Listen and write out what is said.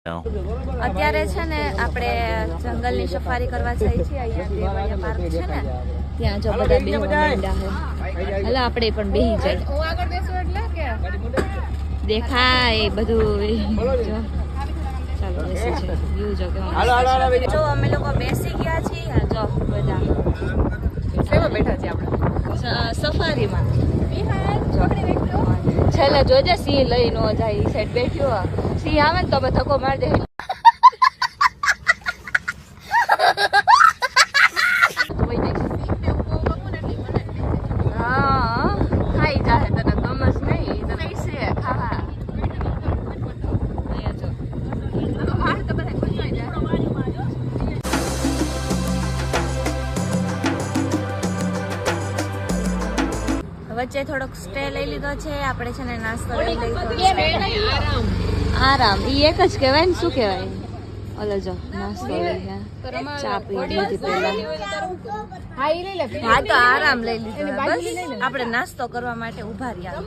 અત્યારે છે ને આપણે જંગલની સફારી કરવા જઈએ છીએ. અહીંયા દેવળિયા પાર્ક છે ને ત્યાં જો બધા બેહવા માંડ્યા છે. હાલો આપણે પણ બેહી જાય. હું આગળ બેસું એટલે કે દેખાય બધું. જો ચાલો બેસી છે વ્યૂ જો કેવો. જો અમે લોકો બેસી ગયા છીએ. જો બધા કેવા બેઠા છે આપણે સફારીમાં. છેલ્લે જોજે સિંહ લઈ નો જાય. સાઈડ બેઠ્યો સિંહ આવે ને તો અમે ધક્કો મારી દે. હા ખાઈ જાય તને ગમસ નહીં તને છે ખાવા. વચ્ચે થોડોક સ્ટે લઈ લીધો છે આપણે છે ને નાસ્તો લઈ લીધો છે. આરામ ઈ એક જ કહેવાય ને શું કહેવાય ઓલો જો નાસ્તો લઈ ચા પી લીધી પહેલા. હા તો આરામ લઈ લીધો. બસ આપણે નાસ્તો કરવા માટે ઉભા રહ્યા.